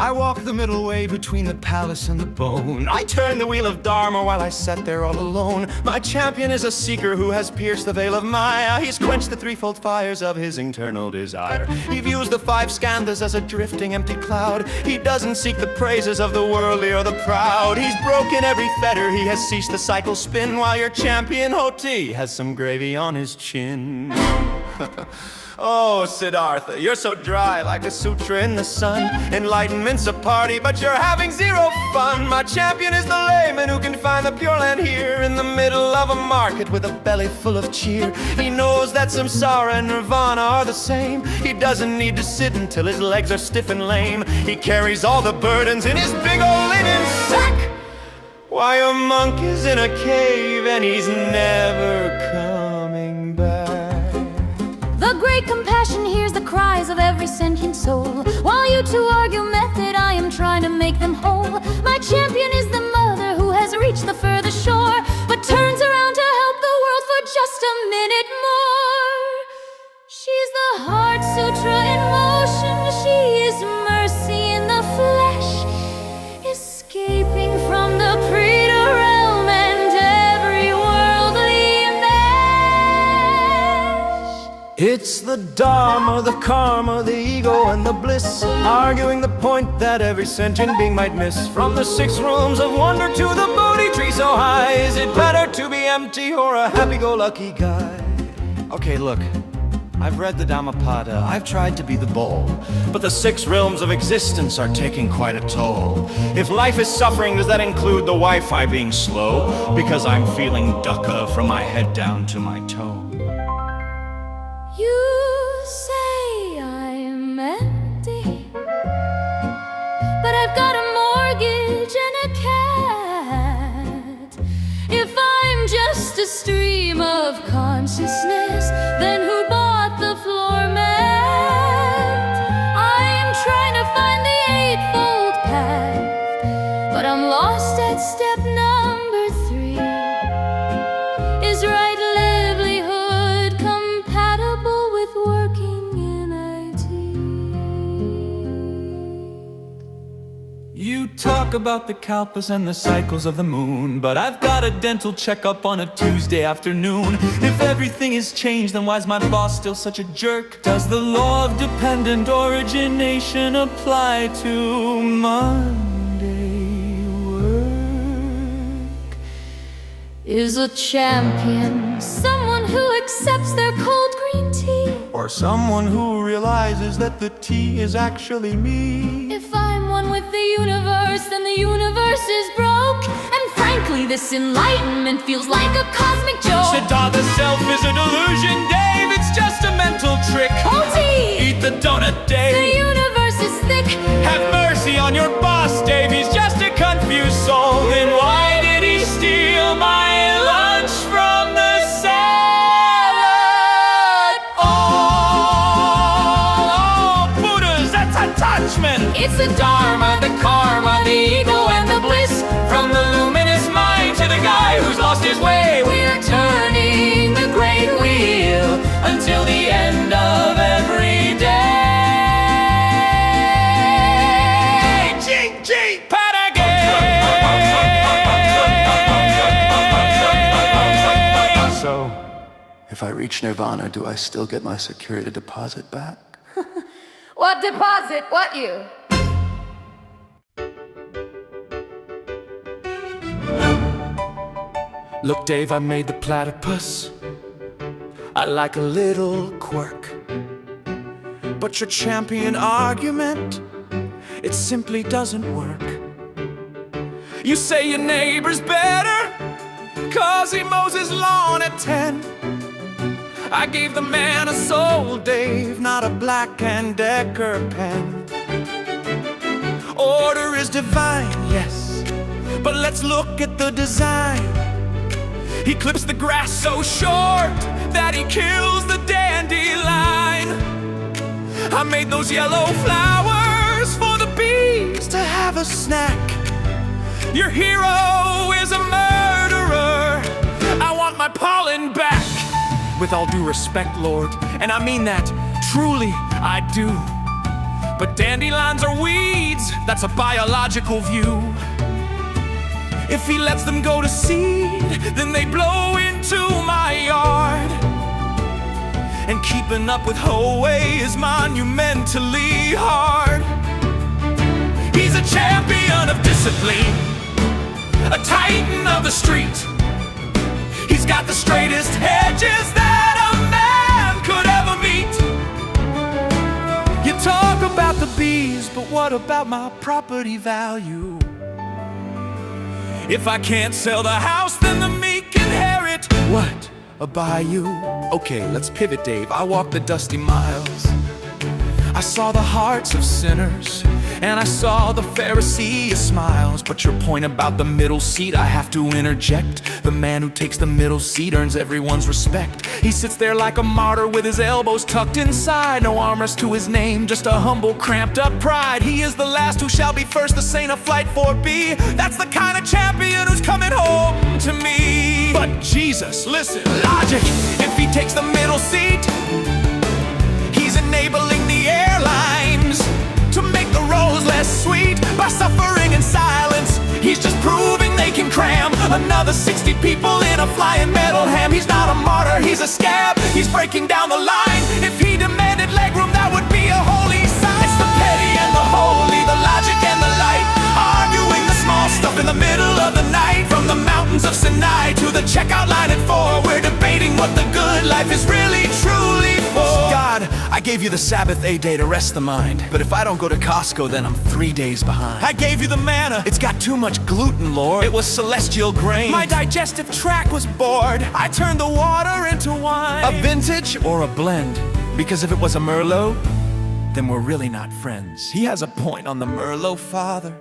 I walk the middle way between the palace and the bone. I turn the wheel of Dharma while I sat there all alone. My champion is a seeker who has pierced the veil of Maya. He's quenched the threefold fires of his eternal desire. He views the five skandhas as a drifting empty cloud. He doesn't seek the praises of the worldly or the proud. He's broken every fetter, he has ceased the cycle spin, while your champion Hoti has some gravy on his chin. Oh, Siddhartha, you're so dry like a sutra in the sun. Enlightenment's a party, but you're having zero fun. My champion is the layman who can find the Pure Land here in the middle of a market with a belly full of cheer. He knows that samsara and nirvana are the same. He doesn't need to sit until his legs are stiff and lame. He carries all the burdens in his big old linen sack. Why, a monk is in a cave and he's never coming back. The great compassion hears the cries of every sentient soul. While you two argue method, I am trying to make them whole. My champion is the mother who has reached the furthest shore, but turns around to help the world for just a minute more. She's the Heart Sutra in motion. She is mercy in the flesh, escaping from the Preta realm and every worldly mesh. It's the Dharma, the karma, the ego, and the bliss, arguing the point that every sentient being might miss. From the 6 rooms of wonder to the Bodhi tree so high, is it better to be empty or a happy-go-lucky guy? Okay, look, I've read the Dhammapada, I've tried to be the bowl, but the 6 realms of existence are taking quite a toll. If life is suffering, does that include the Wi-Fi being slow? Because I'm feeling dukkha from my head down to my toe. You say I'm empty, but I've got a mortgage and a cat. If I'm just a stream of consciousness, then who bought the floor mat? I'm trying to find the eightfold path, but I'm lost at step number 3. Is right livelihood compatible with working in IT? You talk about the kalpas and the cycles of the moon, but I've got a dental checkup on a Tuesday afternoon. If everything is changed, then why's my boss still such a jerk? Does the law of dependent origination apply to Monday work? Is a champion someone who accepts their cold green tea? Or someone who realizes that the tea is actually me? If I'm one with the universe, then the universe is broke. And frankly, this enlightenment feels like a cosmic joke. Siddhartha's self is a delusion, Dave. It's just a mental trick. Hoti! Eat the donut, Dave. The universe is thick. Have mercy on your boss, Dave. He's just a confused soul. Then why did he steal my lunch from the salad? Oh, Buddhas, that's attachment. It's the Dharma, the karma, the ego, and the bliss. From the luminous mind to the guy who's lost his way, We're turning the great wheel until the end of every day. Ching, ching, Patagay. So, if I reach nirvana, do I still get my security deposit back? What deposit? What you? Look, Dave, I made the platypus. I like a little quirk. But your champion argument, it simply doesn't work. You say your neighbor's better, 'cause he mows his lawn at 10. I gave the man a soul, Dave, not a Black and Decker pen. Order is divine, yes, but let's look at the design. He clips the grass so short that he kills the dandelion. I made those yellow flowers for the bees to have a snack. Your hero is a murderer. I want my pollen back. With all due respect, Lord, and I mean that, truly I do. But dandelions are weeds, that's a biological view. If he lets them go to seed, then they blow into my yard. And keeping up with Hoey is monumentally hard. He's a champion of discipline, a titan of the street. He's got the straightest hedges that a man could ever meet. You talk about the bees, but what about my property value? If I can't sell the house, then the meek inherit. What? A bayou? Okay, let's pivot, Dave. I walked the dusty miles. I saw the hearts of sinners, and I saw the Pharisee smiles. But your point about the middle seat, I have to interject. The man who takes the middle seat earns everyone's respect. He sits there like a martyr with his elbows tucked inside. No armrest to his name, just a humble, cramped up pride. He is the last who shall be first, the saint of flight 4B. That's the kind of champion who's coming home to me. But Jesus, listen, logic, if he takes the middle seat, he's enabling the airlines to make the roads less sweet by suffering in silence. He's just proving they can cram another 60 people in a flying metal ham. He's not a martyr, he's a scab. He's breaking down the line. If he demanded legroom, that would be a holy sign. It's the petty and the holy, the logic and the light, arguing the small stuff in the middle of the night. From the mountains of Sinai to the checkout line at 4, we're debating what the good life is really truly for. God, I gave you the Sabbath a day to rest the mind, but if I don't go to Costco, then I'm 3 days behind. I gave you the manna, it's got too much gluten, Lord. It was celestial grain. My digestive tract was bored. I turned the water into wine. A vintage or a blend? Because if it was a Merlot, then we're really not friends. He has a point on the Merlot, Father.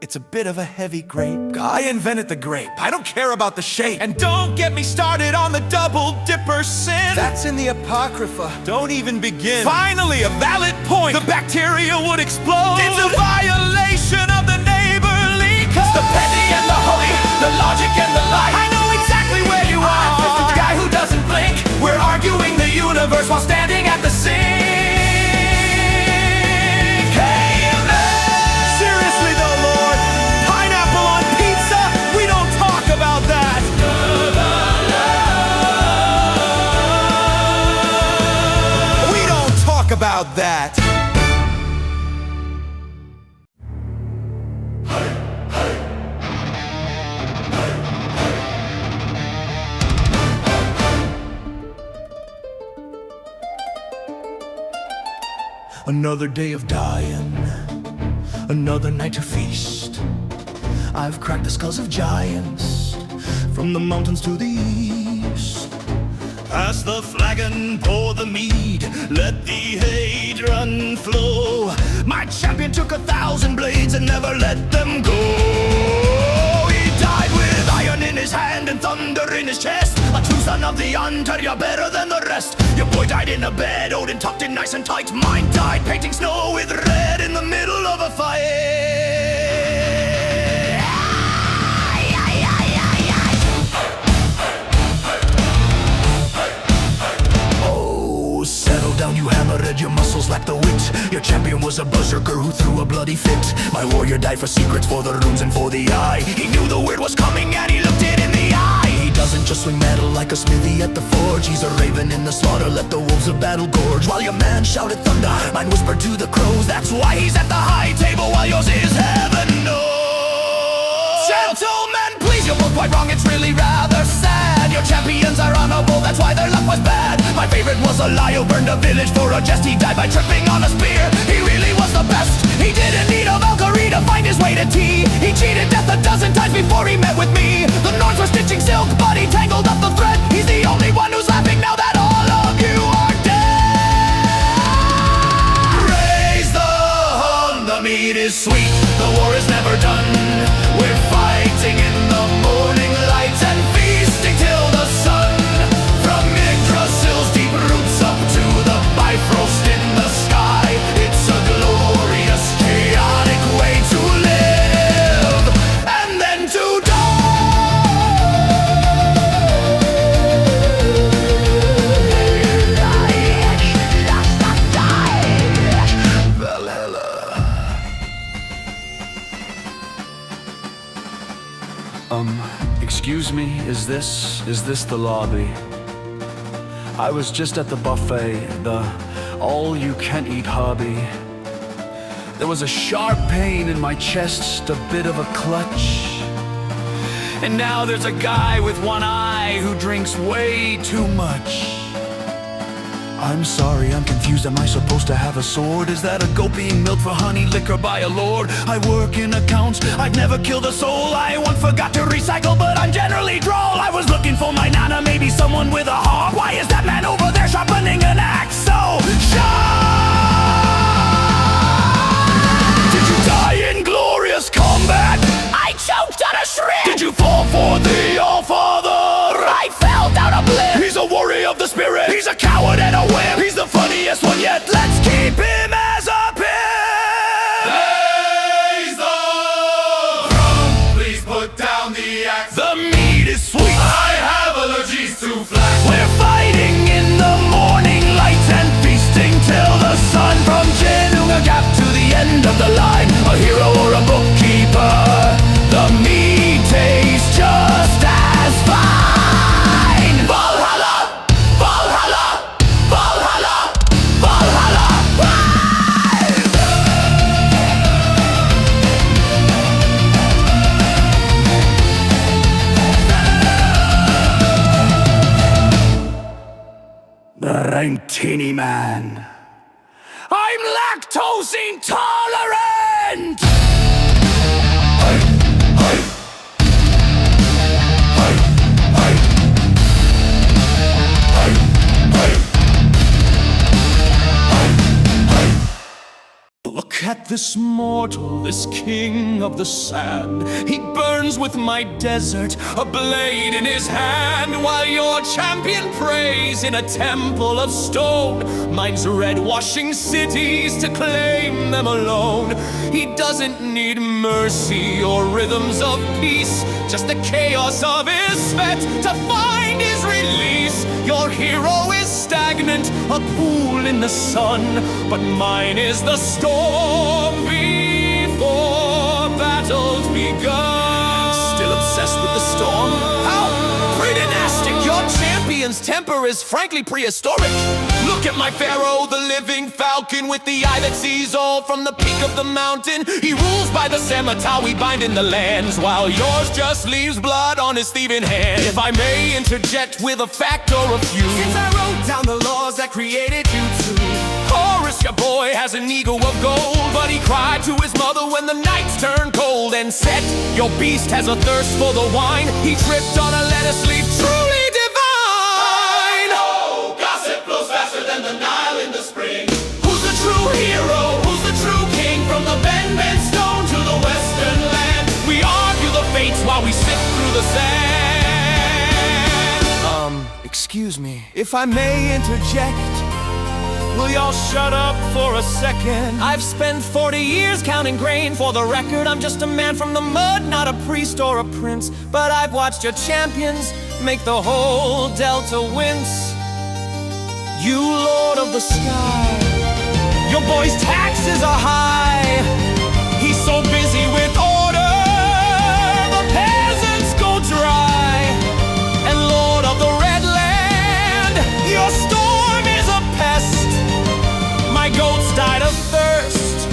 It's a bit of a heavy grape. I invented the grape. I don't care about the shape. And don't get me started on the double dipper sin. That's in the Apocrypha. Don't even begin. Finally, a valid point. The bacteria would explode. It's a violation of the neighborly code. It's the petty and the holy, the logic and the light. I know exactly where you are. The guy who doesn't blink. We're arguing the universe while standing at the sink. About that. Another day of dying, another night to feast. I've cracked the skulls of giants from the mountains to the east. Pass the flagon, pour the mead, let the hate run flow. My champion took 1,000 blades and never let them go. He died with iron in his hand and thunder in his chest. A true son of the hunter, you're better than the rest. Your boy died in a bed, Odin tucked in nice and tight. Mine died painting snow with red in the middle of a fight. Settle down, you hammerhead, your muscles lack the wit. Your champion was a berserker who threw a bloody fit. My warrior died for secrets, for the runes and for the eye. He knew the word was coming and he looked it in the eye. He doesn't just swing metal like a smithy at the forge. He's a raven in the slaughter, let the wolves of battle gorge. While your man shouted thunder, mine whispered to the crows. That's why he's at the high table while yours is heaven knows. Gentlemen, please, you're both quite wrong, it's really rather sad. Your champions are honorable, that's why their luck was bad. My favorite was a lie who burned a village for a jest. He died by tripping on a spear, he really was the best. He didn't need a Valkyrie to find his way to tea. He cheated death 1,000 times before he met with me. The Norns were stitching silk, but he tangled up the thread. He's the only one who's laughing now that all of you are dead. Raise the hun, the meat is sweet, the war is never done. We're fighting in the morning lights and feasting till the sun. From Yggdrasil's deep roots up to the Bifrost in the sky. It's a glorious, chaotic way to live and then to die. Is this the lobby? I was just at the buffet, the all-you-can-eat hobby. There was a sharp pain in my chest, a bit of a clutch. And now there's a guy with one eye who drinks way too much. I'm sorry, I'm confused. Am I supposed to have a sword? Is that a goat being milked for honey liquor by a lord? I work in accounts, I've never killed a soul. I once forgot to recycle, but I'm generally droll. I was looking for my nana, maybe someone with a harp. Why is that man over there sharpening an axe so sharp? Did you die in glorious combat? I choked on a shrimp! Did you fall for the All-Father? I fell down a blimp! He's a warrior of the spirit. He's a coward and a wimp. He's the funniest one yet. Let's keep him as a pimp. Blaze the drum, please put down the axe. The meat is sweet. I have allergies to flax. We're fighting in the morning light and feasting till the sun. From Chinunga Gap to the end of the line, a hero or a bookkeeper, the meat tastes just as fine. Valhalla, Valhalla, Valhalla, Valhalla. I'm teeny man. I'm lactose intolerant. Look at this mortal, this king of the sand. He burns with my desert, a blade in his hand, while your champion prays in a temple of stone. Mine's red washing cities to claim them alone. He doesn't need mercy or rhythms of peace, just the chaos of his sweat to find his release. Your hero is stagnant, a pool in the sun, but mine is the storm before battle's begun. Still obsessed with the storm? How pretty nasty! Your champion's temper is frankly prehistoric. Look at my pharaoh, the living falcon with the eye that sees all from the peak of the mountain. He rules by the scimitar we bind in the lands, while yours just leaves blood on his thieving hand. If I may interject with a fact or a few, since I wrote down the laws that created you two. Horus, your boy, has an ego of gold, but he cried to his mother when the nights turned cold. And Set, your beast, has a thirst for the wine. He tripped on a lettuce leaf, truly divine. Oh, gossip flows faster than the Nile in the spring. Who's the true hero? Who's the true king? From the bend stone to the western land, We argue the fates while we sift through the sand. Excuse me, if I may interject, will y'all shut up for a second? I've spent 40 years counting grain. For the record, I'm just a man from the mud, not a priest or a prince. But I've watched your champions make the whole Delta wince. You lord of the sky, your boy's taxes are high. He's so busy with order, the peasants go dry. And lord of the red land, your storm is a pest. My goats died of thirst,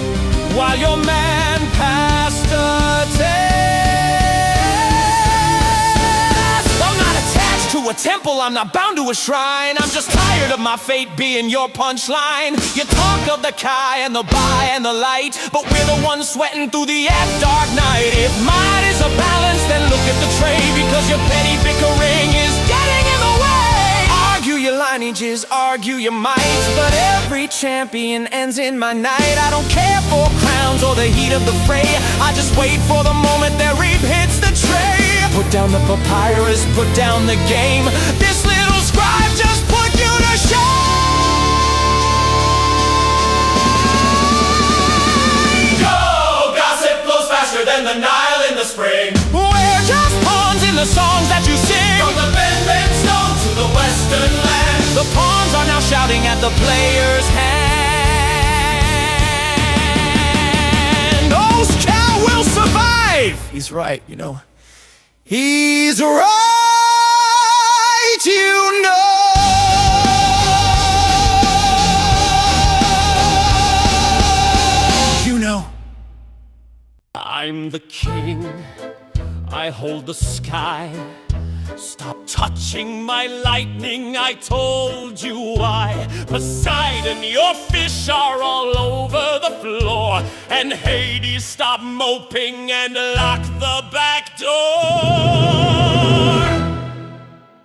while your man passed a test. I'm not attached to a temple, I'm not bound to a shrine. I'm just tired of my fate being your punchline. You talk of the Kai and the Bai and the light, but we're the ones sweating through the dark night. If might is a balance, then look at the tray, because your petty bickering is getting in the way. Argue your lineages, argue your might, but every champion ends in my night. I don't care for crowns or the heat of the fray. I just wait for the moment that reap hits the tray. Put down the papyrus, put down the game. This little scribe just put you to shame. go, gossip flows faster than the Nile in the spring. We're just pawns in the songs that you sing. From the bend stone to the western land, The pawns are now shouting at the player's hand. Oscar will survive. He's right, you know. He's right. I'm the king, I hold the sky. Stop touching my lightning, I told you why. Poseidon, your fish are all over the floor. And Hades, stop moping and lock the back door.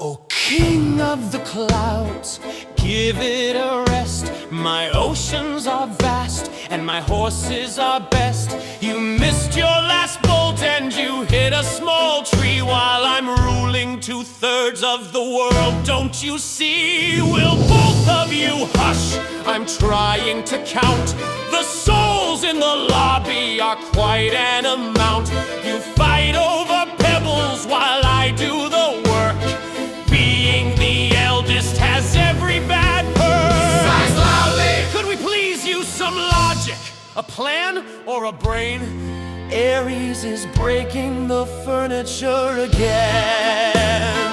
Oh, king of the clouds, give it a rest. My oceans are vast and my horses are best. You missed your last bolt and you hit a small tree while I'm ruling 2/3 of the world. Don't you see? Will both of you hush? I'm trying to count. The souls in the lobby are quite an amount. You fight over pebbles while I do the work. Being the eldest has every bad perk. Sighs loudly. Could we please use some logic? A plan or a brain? Ares is breaking the furniture again.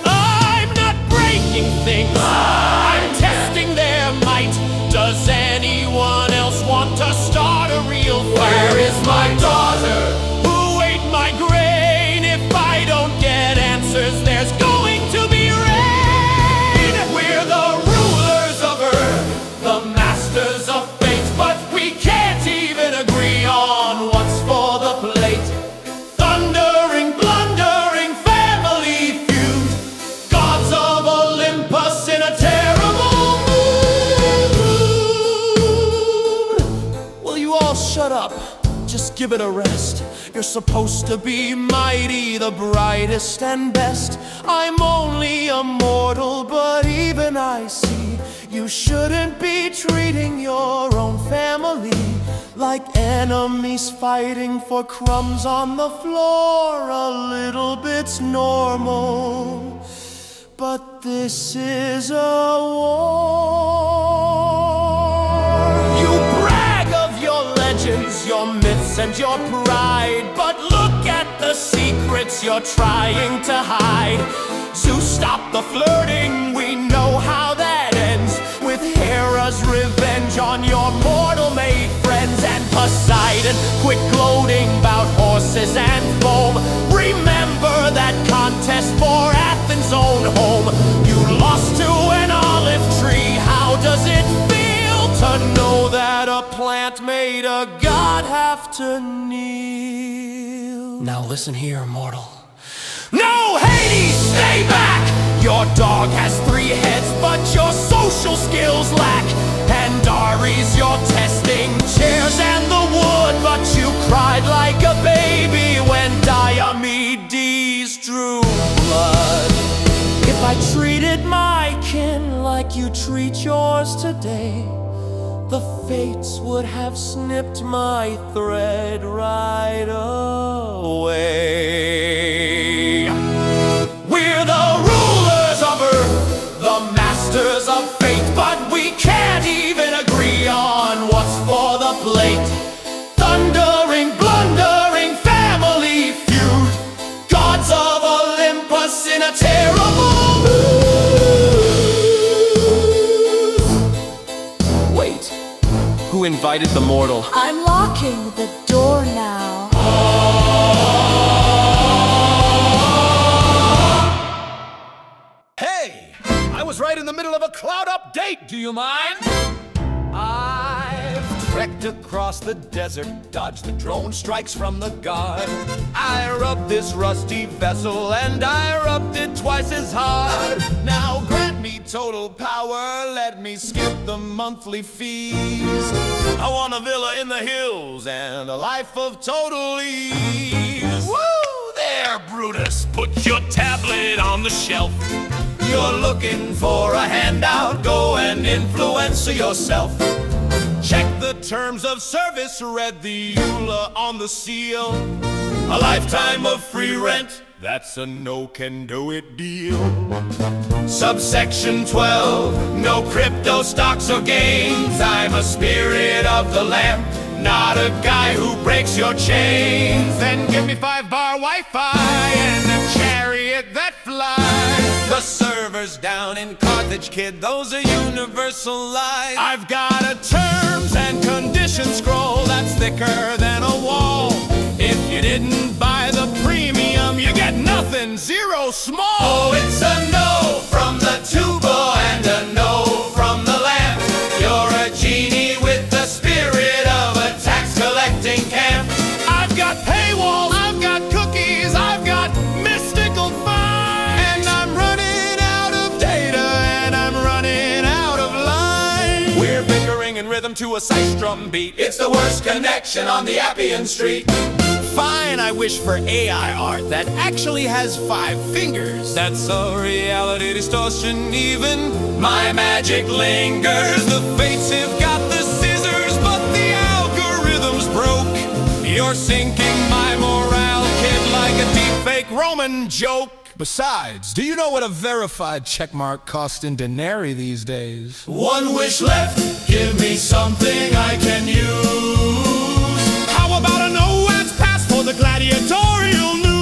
I'm not breaking things, I'm testing their might. Does anyone else want to start a real fight? Where is my daughter? Who ate my grain? If I don't get answers, there's going to be rain. We're the rulers of Earth, the masters of fate, but we can't even agree on what's for the plate. Thundering, blundering family feud, gods of Olympus in a terrible mood. Will you all shut up? Just give it a rest. You're supposed to be mighty, the brightest and best. I'm only a mortal, but even I see you shouldn't be treating your own family like enemies fighting for crumbs on the floor. A little bit's normal, but this is a war. You brag of your legends, your myths and your pride, but look at the secrets you're trying to hide. Zeus, stop the flirting, we know how that ends, with Hera's revenge on your mortal-made friends. And Poseidon, quit gloating about horses and foam. Remember that contest for Athens' own home. You lost to an olive tree, how does it feel to know that a plant made a god have to kneel? Now listen here, mortal. No, Hades, stay back! Your dog has 3 heads, but your social skills lack. And Ares, you're testing chairs and the wood, but you cried like a baby when Diomedes drew blood. If I treated my kin like you treat yours today, the fates would have snipped my thread right away. We're the rulers of Earth, the masters of fate, but we can't even agree on what's for the plate. Thundering, blundering family feud, gods of Olympus in a terrible mood. Wait, who invited the mortal? I'm locking the door now. Hey! I was right in the middle of a cloud update! Do you mind? I've trekked across the desert, dodged the drone strikes from the guard. I rubbed this rusty vessel and I rubbed it twice as hard. Now grant me total power, let me skip the monthly fees. I want a villa in the hills and a life of total ease. Woo! There, Brutus, put your tablet on the shelf. You're looking for a handout, go and influence yourself. Check the terms of service, read the EULA on the seal. A lifetime of free rent, that's a no-can-do-it deal. Subsection 12, no crypto stocks or gains. I'm a spirit of the lamp, not a guy who breaks your chains. Then give me 5-bar Wi-Fi and a chariot that flies. The servers down in Carthage, kid, those are universal lies. I've got a terms and condition scroll that's thicker than a wall. If you didn't buy the premium, you get nothing, zero small. Oh, it's a no from the tuba and a no from the lamp. You're a genie with the spirit of a tax collecting camp. I've got paywalls, I've got cookies, I've got mystical fines, and I'm running out of data, and I'm running out of line. We're bickering in rhythm to a size drum beat. It's the worst connection on the Appian Street. Fine, I wish for AI art that actually has 5 fingers. That's a reality distortion, even my magic lingers. The fates have got the scissors, but the algorithms broke. You're sinking my morale, kid, like a deepfake Roman joke. Besides, do you know what a verified checkmark costs in denarii these days? One wish left, give me something I can use. How about a no ads pass for the gladiatorial news?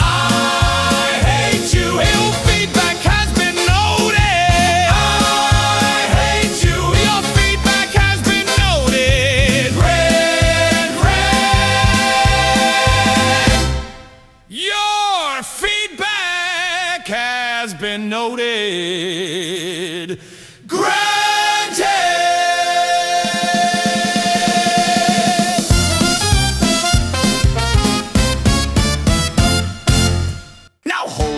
I hate you. Ill feedback has been noted. I hate you. Your feedback has been noted. Red, red. Your feedback has been noted.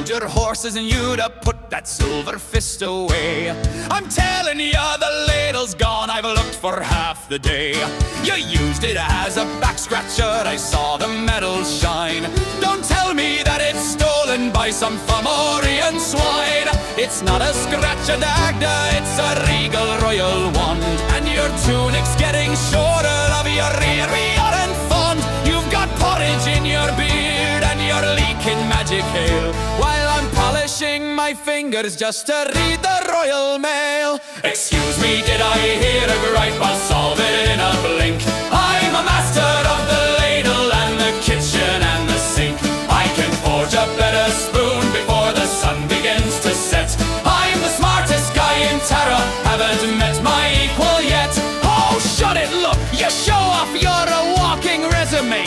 Your horses and you to put that silver fist away. I'm telling ya, the ladle's gone, I've looked for half the day. You used it as a back scratcher, I saw the metal shine. Don't tell me that it's stolen by some Fomorian swine. It's not a scratch-a-dagda, it's a regal royal wand. And your tunic's getting shorter, of your rear and fond. You've got porridge in your beard and you're leaking magic ale, while I'm polishing my fingers just to read the Royal Mail. Excuse me, did I hear a gripe? I'll solve it in a blink. I'm a master of the ladle and the kitchen and the sink. I can forge a better spoon before the sun begins to set. I'm the smartest guy in Terra, haven't met my equal yet. Oh, shut it, look, you show off, you're a walking resume.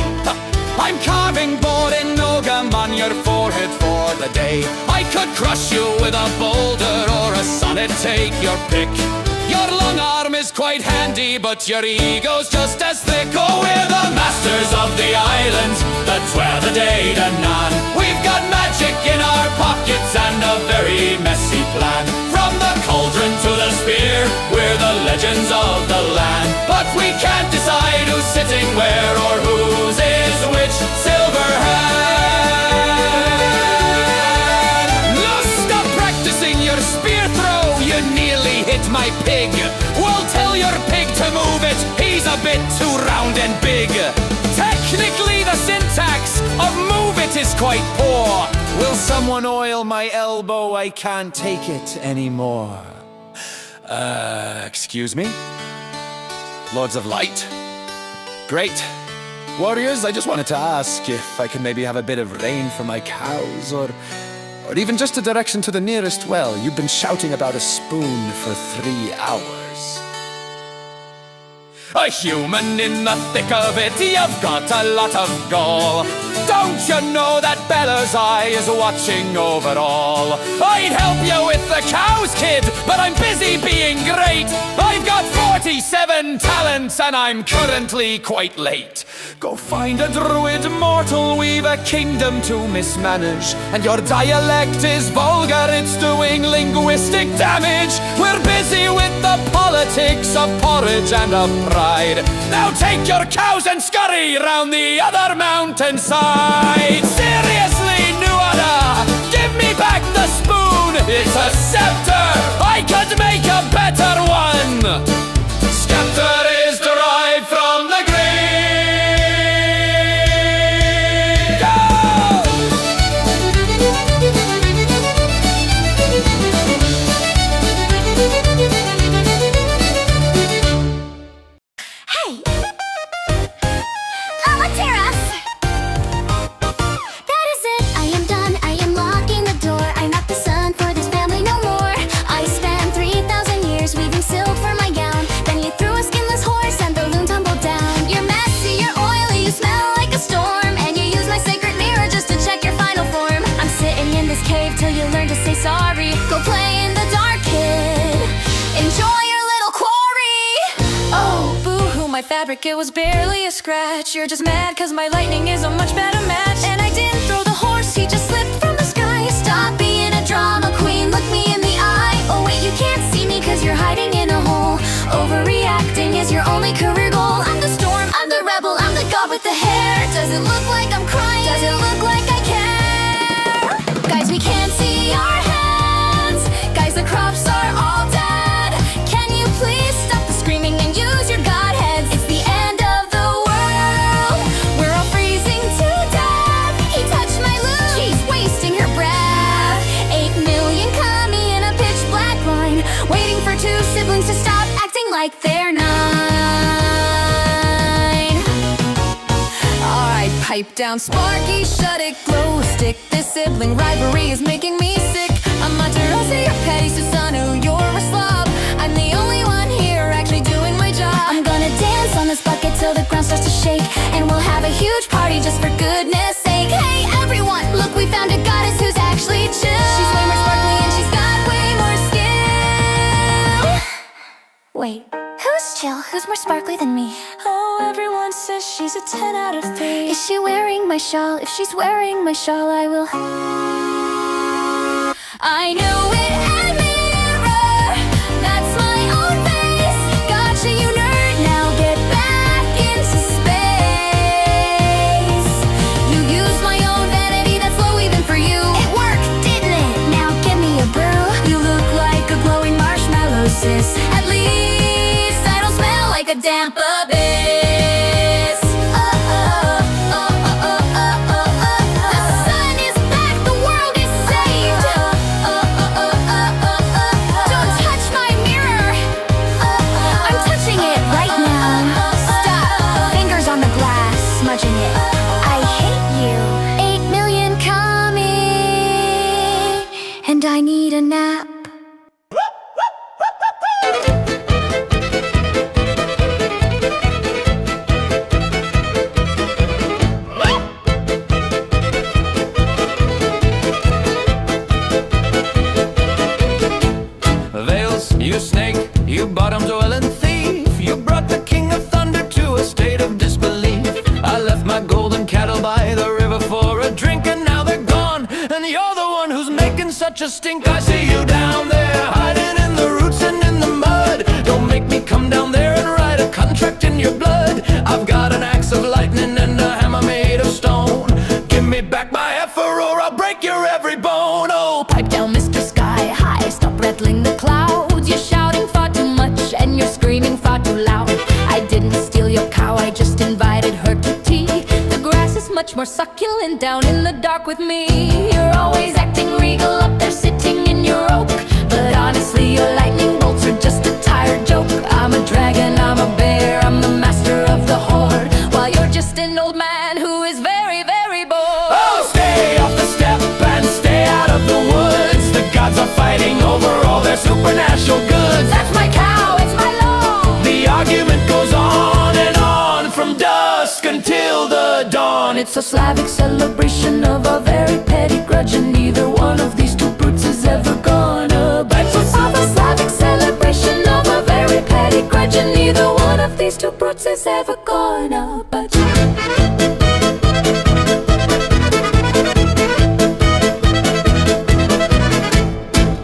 I'm carving board in Nogam on your forehead for the day. I could crush you with a boulder or a sonnet, take your pick. Your long arm is quite handy, but your ego's just as thick. Oh, we're the masters of the island, the 12th day to none. We've got magic in our pockets and a very messy plan. From the cauldron to the spear, we're the legends of the land. But we can't decide who's sitting where or whose is which. Silverhand, no, stop practicing your spear throw. You nearly hit my pig. Well, tell your pig to move it, he's a bit too round and big. Technically the syntax of move it is quite poor. Will someone oil my elbow? I can't take it anymore. Excuse me? Lords of Light? Great. Warriors, I just wanted to ask if I could maybe have a bit of rain for my cows, or even just a direction to the nearest well. You've been shouting about a spoon for 3 hours. A human in the thick of it, you've got a lot of gall. Don't you know that Bella's eye is watching over all? I'd help you with the cows, kid, but I'm busy being great. I've got 47 talents and I'm currently quite late. Go find a druid mortal, we've a kingdom to mismanage. And your dialect is vulgar, it's doing linguistic damage. We're busy with the politics of porridge and of pride. Now take your cows and scurry round the other mountainside. Seriously, Nuada, give me back the spoon. It's a scepter, I could make a better one. Scepter is derived from the Greek. Go play in the dark, kid. Enjoy your little quarry. Oh, boo-hoo, my fabric, it was barely a scratch. You're just mad cause my lightning is a much better match. And I didn't throw the horse, he just slipped from the sky. Stop being a drama queen, look me in the eye. Oh wait, you can't see me cause you're hiding in a hole. Overreacting is your only career goal. I'm the storm, I'm the rebel, I'm the god with the hair. Does it look like I'm crying? Does it look like I care? Guys, we can't see our hands. Guys, the crops are all dead. Can you please stop the screaming and use your god heads? It's the end of the world. We're all freezing to death. He touched my loot. She's wasting her breath. 8 million kami in a pitch black line, waiting for 2 siblings to stop acting like they're 9. Alright, pipe down, Sparky, shut it, glow stick. This sibling rivalry is making me sick. I'm Monterosa, you're petty, Susano, you're a slob. I'm the only one here actually doing my job. I'm gonna dance on this bucket till the ground starts to shake, and we'll have a huge party just for goodness sake. Hey everyone, look, we found a goddess who's actually chill. She's way more sparkly and she's got way more skill. Wait, who's chill? Who's more sparkly than me? Oh, everyone says she's a 10 out of 3. Is she wearing my shawl? If she's wearing my shawl, I will. I knew it and mirror. That's my own face. Gotcha, you nerd. Now get back into space. You used my own vanity. That's low even for you. It worked, didn't it? Now give me a brew. You look like a glowing marshmallow, sis. At least I don't smell like a damp abyss. The sun is back, the world is saved. Don't touch my mirror. I'm touching it right now. Stop, fingers on the glass, smudging it. I hate you. 8 million kami, and I need a nap. Veils, you snake, you bottom-dwelling thief. You brought the king of thunder to a state of disbelief. I left my golden cattle by the river for a drink, and now they're gone. And you're the one who's making such a stink. I see you down there, hiding in the roots and in the mud. Don't make me come down there and write a contract in your blood. I've got an axe of lightning and a hammer made of stone. Give me back my heifer or I'll break your every bone. Oh, Pipe down, Mr. Sky High, stop rattling the clouds. You're shouting far too much and you're screaming far too loud. I didn't steal your cow, I just invited her to tea. The grass is much more succulent down in the dark with me. You're always acting regal up there sitting in your oak, but honestly your lightning bolts are just a tired joke. I'm a dragon, I'm a bear, I'm the master of the horde, while you're just an old man who is very, very bored. oh, stay off the step and stay out of the woods. The gods are fighting over all their supernatural goods. That's my cow, it's my law. The argument goes on and on from dusk until the dawn. It's a Slavic celebration of a very petty grudge, and neither one of these 2 brutes is ever gonna budge. It's a Slavic celebration of a very petty grudge, and neither one of these 2 brutes is ever gonna budge.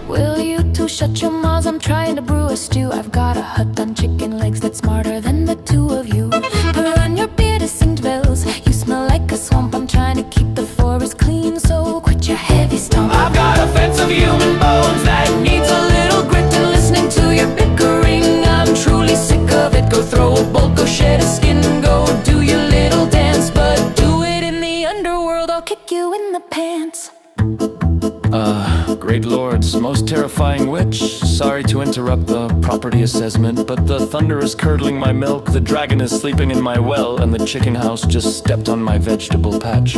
Will you 2 shut your mouths? I'm trying to brew a stew. I've got a hut on chicken legs that's smarter than the 2 of you. Put on your beard to sing bells. You smell like a swamp. I'm trying to keep the forest clean, so quit your heavy stomp. I've got a fence of human bones that needs a little grit, and listening to your bickering, I'm truly sick of it. Go throw a bolt, go shed a skin, go do your little dance, but do it in the underworld, I'll kick you in the pants. Great lords, most terrifying witch. Sorry to interrupt the property assessment, but the thunder is curdling my milk, the dragon is sleeping in my well, and the chicken house just stepped on my vegetable patch.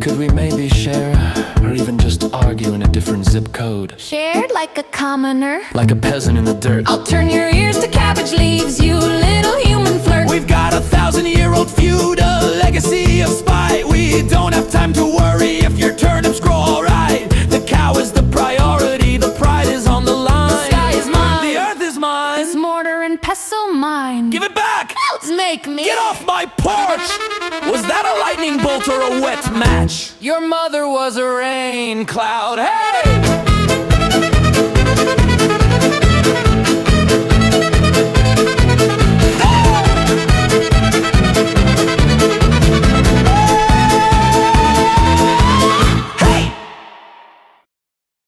Could we maybe share, or even just argue in a different zip code? Shared like a commoner. Like a peasant in the dirt. I'll turn your ears to cabbage leaves, you little human flirt. We've got a 1,000-year-old feud, a legacy of spite. We don't have time to worry if your turnips grow alright. The cow is the priority, make me. Get off my porch! Was that a lightning bolt or a wet match? Your mother was a rain cloud. Hey!